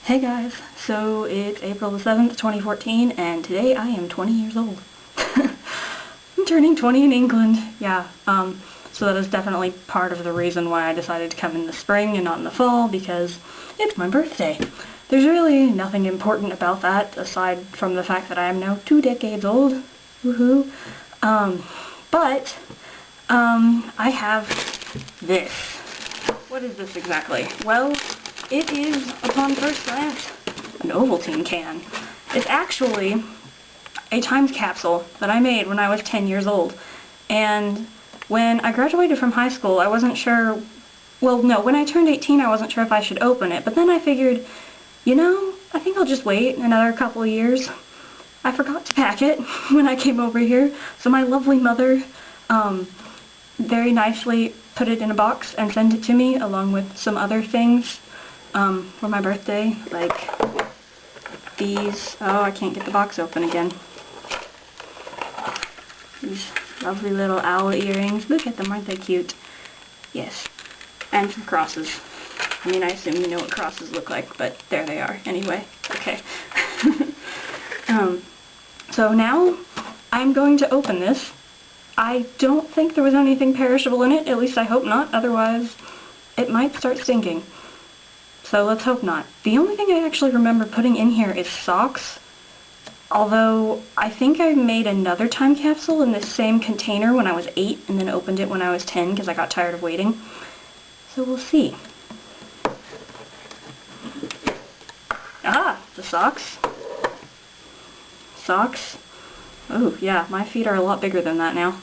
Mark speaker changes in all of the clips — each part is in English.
Speaker 1: Hey guys, so it's April the 7th, 2014, and today I am 20 years old. I'm turning 20 in England, yeah, so that is definitely part of the reason why I decided to come in the spring and not in the fall, because it's my birthday. There's really nothing important about that, aside from the fact that I am now 2 decades old, woohoo, but I have this. What is this exactly? Well, it is, upon first glance, an Ovaltine can. It's actually a time capsule that I made when I was 10 years old. And when I graduated from high school, I wasn't sure, well, no, when I turned 18, I wasn't sure if I should open it. But then I figured, you know, I think I'll just wait another couple of years. I forgot to pack it when I came over here, so my lovely mother very nicely put it in a box and sent it to me, along with some other things for my birthday, like these. Oh, I can't get the box open again. These lovely little owl earrings. Look at them, aren't they cute? Yes. And some crosses. I mean, I assume you know what crosses look like, but there they are. Anyway, okay. So now I'm going to open this. I don't think there was anything perishable in it, at least I hope not, otherwise it might start stinking. So let's hope not. The only thing I actually remember putting in here is socks, although I think I made another time capsule in this same container when I was 8 and then opened it when I was 10 because I got tired of waiting. So we'll see. Ah, the socks. Socks. Oh, yeah, my feet are a lot bigger than that now.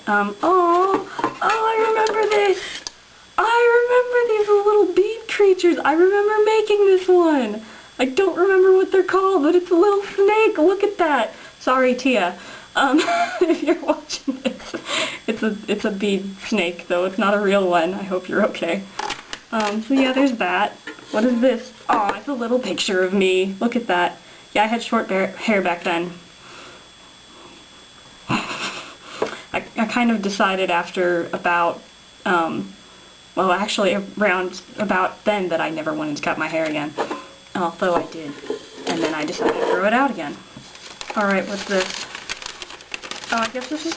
Speaker 1: Oh, I remember this! I remember these little bead creatures. I remember making this one. I don't remember what they're called, but it's a little snake. Look at that. Sorry, Tia. If you're watching this, it's a bead snake, though. It's not a real one. I hope you're okay. So yeah, there's that. What is this? Oh, it's a little picture of me. Look at that. Yeah, I had short hair back then. I kind of decided after about, well, actually around about then that I never wanted to cut my hair again. Although I did. And then I decided to grow it out again. Alright, what's this? Oh, I guess this is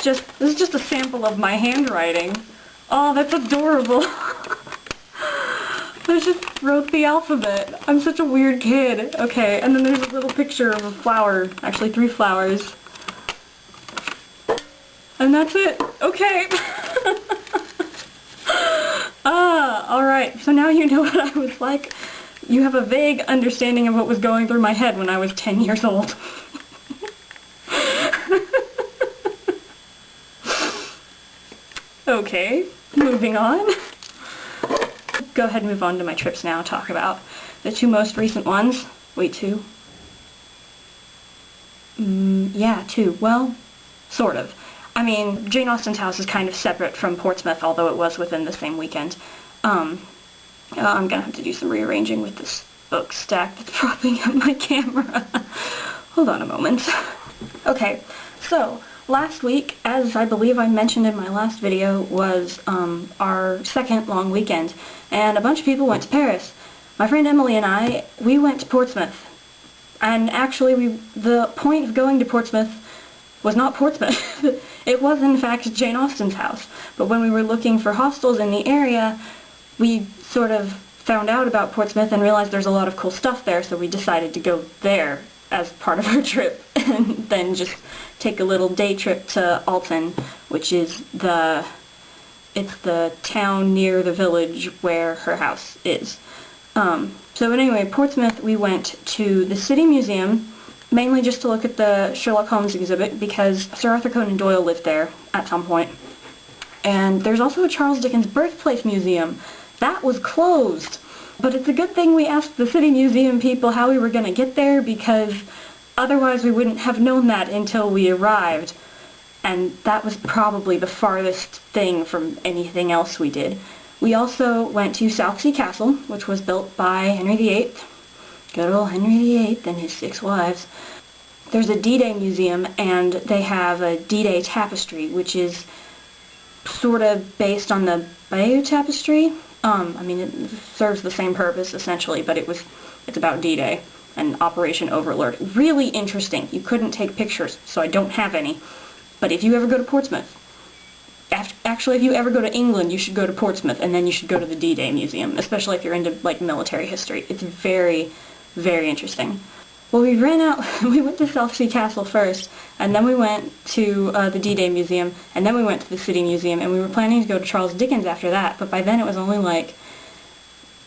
Speaker 1: just a sample of my handwriting. Oh, that's adorable. I just wrote the alphabet. I'm such a weird kid. Okay, and then there's a little picture of a flower. Actually, 3 flowers. And that's it. Okay. Alright, so now you know what I was like. You have a vague understanding of what was going through my head when I was 10 years old. Okay, moving on. Go ahead and move on to my trips now. Talk about the 2 most recent ones. Wait, 2? Yeah, 2. Well, sort of. I mean, Jane Austen's house is kind of separate from Portsmouth, although it was within the same weekend. I'm gonna have to do some rearranging with this book stack that's propping up my camera. Hold on a moment. Okay, so last week, as I believe I mentioned in my last video, was our second long weekend, and a bunch of people went to Paris. My friend Emily and I, we went to Portsmouth. And actually, the point of going to Portsmouth was not Portsmouth. It was, in fact, Jane Austen's house. But when we were looking for hostels in the area, we sort of found out about Portsmouth and realized there's a lot of cool stuff there, so we decided to go there as part of our trip, and then just take a little day trip to Alton, which is it's the town near the village where her house is. So anyway, Portsmouth, we went to the City Museum, mainly just to look at the Sherlock Holmes exhibit, because Sir Arthur Conan Doyle lived there at some point. And there's also a Charles Dickens birthplace museum. That was closed. But it's a good thing we asked the City Museum people how we were going to get there, because otherwise we wouldn't have known that until we arrived. And that was probably the farthest thing from anything else we did. We also went to Southsea Castle, which was built by Henry VIII. Good old Henry VIII and his 6 wives. There's a D-Day museum, and they have a D-Day tapestry, which is sort of based on the Bayeux tapestry, I mean, it serves the same purpose, essentially, but it's about D-Day and Operation Overlord. Really interesting. You couldn't take pictures, so I don't have any. But if you ever go to Portsmouth, actually, if you ever go to England, you should go to Portsmouth, and then you should go to the D-Day Museum, especially if you're into, like, military history. It's very, very interesting. Well, we went to Southsea Castle first, and then we went to the D-Day Museum, and then we went to the City Museum, and we were planning to go to Charles Dickens after that, but by then it was only like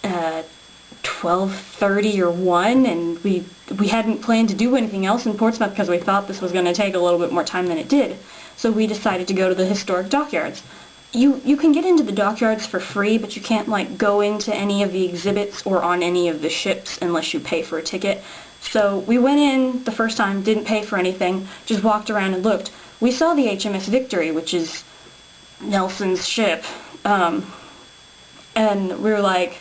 Speaker 1: 12:30 or 1, and we hadn't planned to do anything else in Portsmouth because we thought this was going to take a little bit more time than it did. So we decided to go to the historic dockyards. You can get into the dockyards for free, but you can't, like, go into any of the exhibits or on any of the ships unless you pay for a ticket. So we went in the first time, didn't pay for anything, just walked around and looked. We saw the HMS Victory, which is Nelson's ship, and we were like,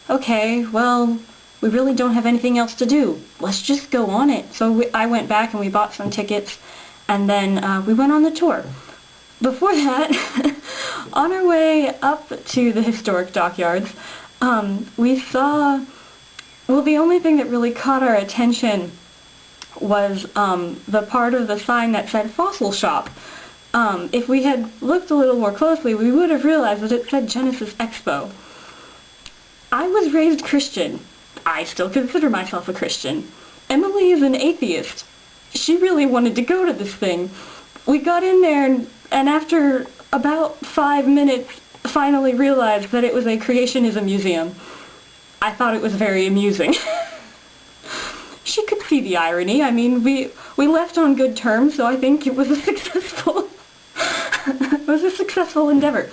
Speaker 1: okay, well, we really don't have anything else to do. Let's just go on it. So I went back and we bought some tickets, and then we went on the tour. Before that, on our way up to the historic dockyards, we saw, well, the only thing that really caught our attention was the part of the sign that said Fossil Shop. If we had looked a little more closely, we would have realized that it said Genesis Expo. I was raised Christian. I still consider myself a Christian. Emily is an atheist. She really wanted to go to this thing. We got in there and after about 5 minutes finally realized that it was a creationism museum. I thought it was very amusing. She could see the irony. I mean, we left on good terms, so I think it was a successful endeavor.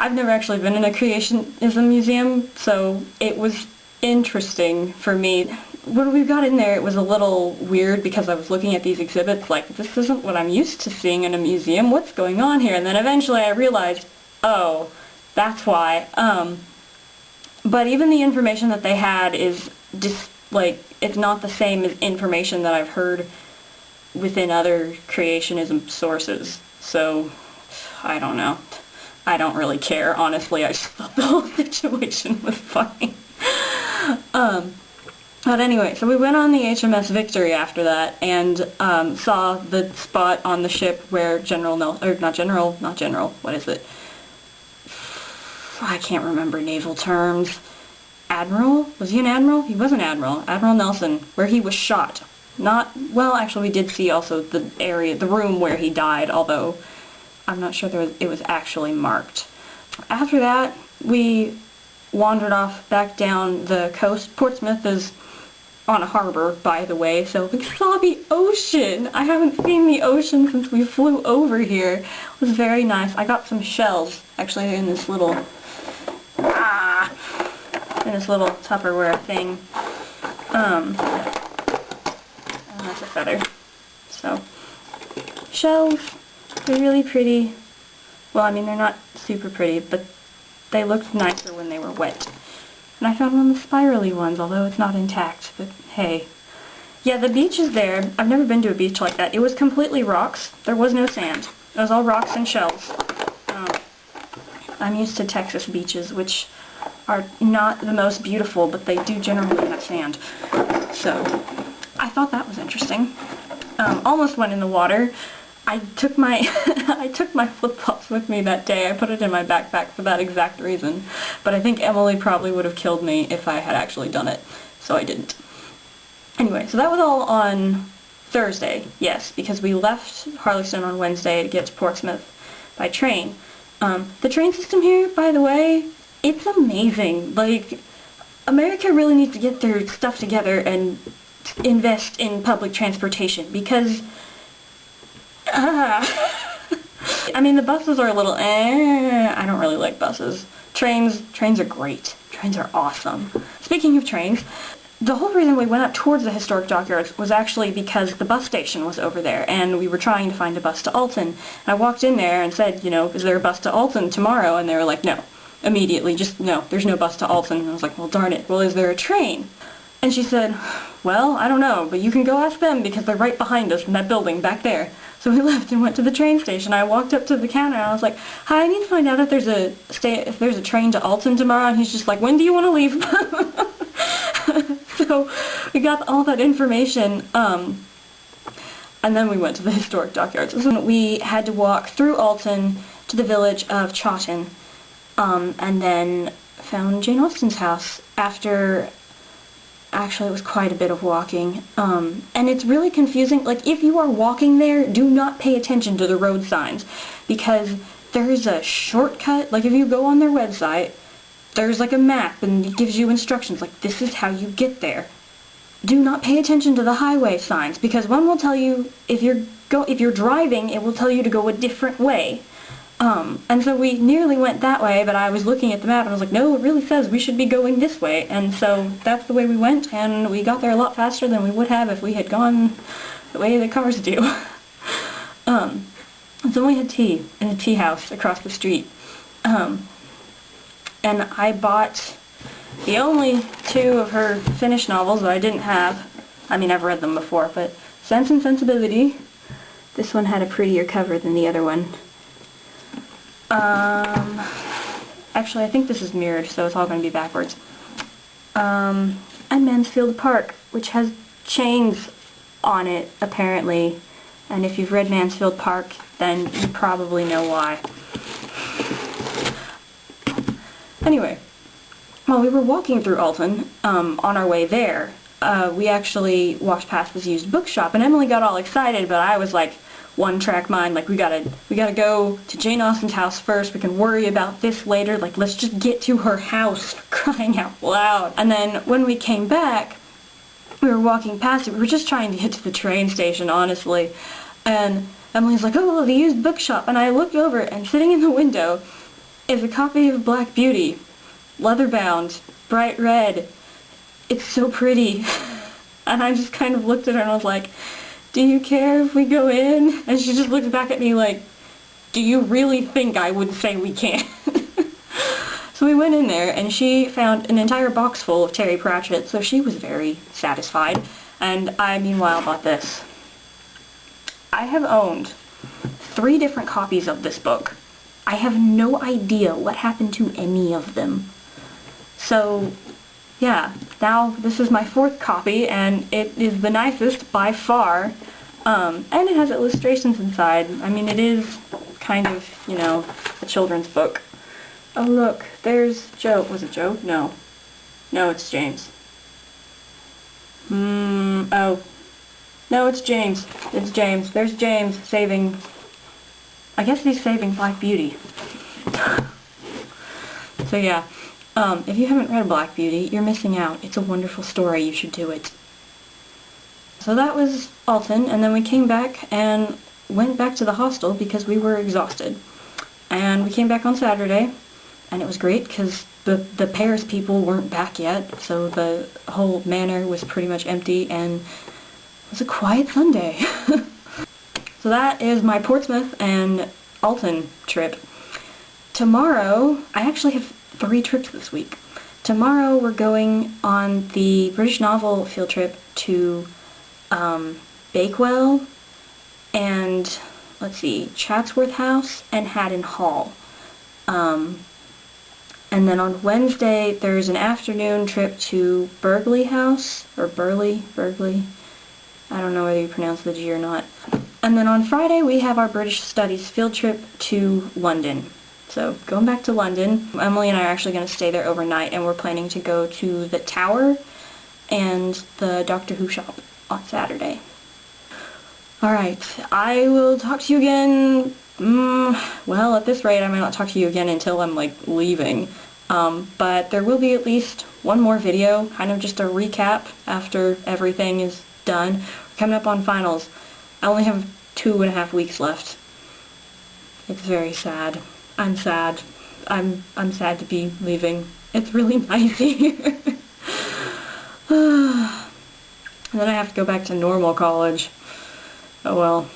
Speaker 1: I've never actually been in a creationism museum, so it was interesting for me. When we got in there, it was a little weird because I was looking at these exhibits like, this isn't what I'm used to seeing in a museum. What's going on here? And then eventually I realized, oh, that's why. But even the information that they had is just, like, it's not the same as information that I've heard within other creationism sources. So, I don't know. I don't really care, honestly. I just thought the whole situation was funny. But anyway, so we went on the HMS Victory after that, and saw the spot on the ship where what is it? I can't remember naval terms. Admiral? Was he an admiral? He was an admiral. Admiral Nelson, where he was shot. Well, actually we did see also the room where he died, although I'm not sure it was actually marked. After that, we wandered off back down the coast. Portsmouth is on a harbor, by the way, so we saw the ocean. I haven't seen the ocean since we flew over here. It was very nice. I got some shells, actually, in this little Tupperware thing. That's a feather. So, shells, they're really pretty. Well, I mean, they're not super pretty, but they looked nicer when they were wet. And I found one of the spirally ones, although it's not intact, but hey. Yeah, the beach is there. I've never been to a beach like that. It was completely rocks. There was no sand. It was all rocks and shells. I'm used to Texas beaches, which are not the most beautiful, but they do generally have sand. So, I thought that was interesting. Almost went in the water. I took my flip-flops with me that day. I put it in my backpack for that exact reason. But I think Emily probably would have killed me if I had actually done it. So I didn't. Anyway, so that was all on Thursday, yes, because we left Harleston on Wednesday to get to Portsmouth by train. The train system here, by the way, it's amazing. Like, America really needs to get their stuff together and invest in public transportation, because I mean, the buses are a little I don't really like buses. Trains are great. Trains are awesome. Speaking of trains, the whole reason we went up towards the historic dockyards was actually because the bus station was over there, and we were trying to find a bus to Alton. And I walked in there and said, you know, is there a bus to Alton tomorrow? And they were like, no. Immediately, just, no, there's no bus to Alton. And I was like, well, darn it. Well, is there a train? And she said, well, I don't know, but you can go ask them because they're right behind us in that building back there. So we left and went to the train station. I walked up to the counter and I was like, hi, I need to find out if there's a train to Alton tomorrow. And he's just like, when do you want to leave? So we got all that information, and then we went to the historic dockyards. So we had to walk through Alton to the village of Chawton, and then found Jane Austen's house after, actually it was quite a bit of walking, and it's really confusing. Like, if you are walking there, do not pay attention to the road signs, because there is a shortcut. Like, if you go on their website, there's like a map and it gives you instructions, like, this is how you get there. Do not pay attention to the highway signs, because one will tell you, if you're driving, it will tell you to go a different way. And so we nearly went that way, but I was looking at the map and I was like, no, it really says we should be going this way. And so that's the way we went, and we got there a lot faster than we would have if we had gone the way the cars do. So we had tea in a tea house across the street. And I bought the only two of her finished novels that I didn't have. I mean, I've read them before, but Sense and Sensibility. This one had a prettier cover than the other one. Actually, I think this is mirrored, so it's all going to be backwards. And Mansfield Park, which has chains on it, apparently. And if you've read Mansfield Park, then you probably know why. Anyway, while we were walking through Alton, on our way there, we actually walked past this used bookshop, and Emily got all excited, but I was like, one-track mind, like, we gotta go to Jane Austen's house first, we can worry about this later, like, let's just get to her house, crying out loud. And then when we came back, we were walking past it, we were just trying to get to the train station, honestly, and Emily's like, oh, the used bookshop, and I looked over, and sitting in the window is a copy of Black Beauty, leather-bound, bright red. It's so pretty. And I just kind of looked at her and I was like, do you care if we go in? And she just looked back at me like, do you really think I would say we can't? So we went in there, and she found an entire box full of Terry Pratchett, so she was very satisfied. And I, meanwhile, bought this. I have owned 3 different copies of this book. I have no idea what happened to any of them. So, yeah, now this is my 4th copy, and it is the nicest by far, and it has illustrations inside. I mean, it is kind of, you know, a children's book. Oh look, there's Joe. Was it Joe? No. No, it's James. Oh. No, it's James. It's James. There's James saving... I guess he's saving Black Beauty. So yeah. If you haven't read Black Beauty, you're missing out. It's a wonderful story. You should do it. So that was Alton, and then we came back and went back to the hostel because we were exhausted. And we came back on Saturday, and it was great because the Paris people weren't back yet, so the whole manor was pretty much empty, and it was a quiet Sunday. So that is my Portsmouth and Alton trip. Tomorrow, I actually have 3 trips this week. Tomorrow we're going on the British novel field trip to Bakewell and, let's see, Chatsworth House and Haddon Hall. And then on Wednesday there's an afternoon trip to Burghley House, or Burley, I don't know whether you pronounce the G or not. And then on Friday we have our British Studies field trip to London. So, going back to London, Emily and I are actually going to stay there overnight, and we're planning to go to the Tower and the Doctor Who shop on Saturday. Alright, I will talk to you again, well, at this rate I might not talk to you again until I'm, like, leaving. But there will be at least one more video, kind of just a recap after everything is done. We're coming up on finals. I only have 2.5 weeks left. It's very sad. I'm sad. I'm sad to be leaving. It's really nice here. And then I have to go back to normal college. Oh well.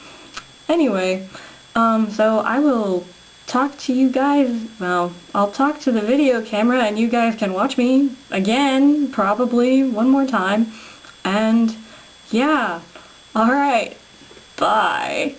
Speaker 1: Anyway, so I will talk to you guys, well, I'll talk to the video camera and you guys can watch me again, probably one more time. And yeah, alright, bye.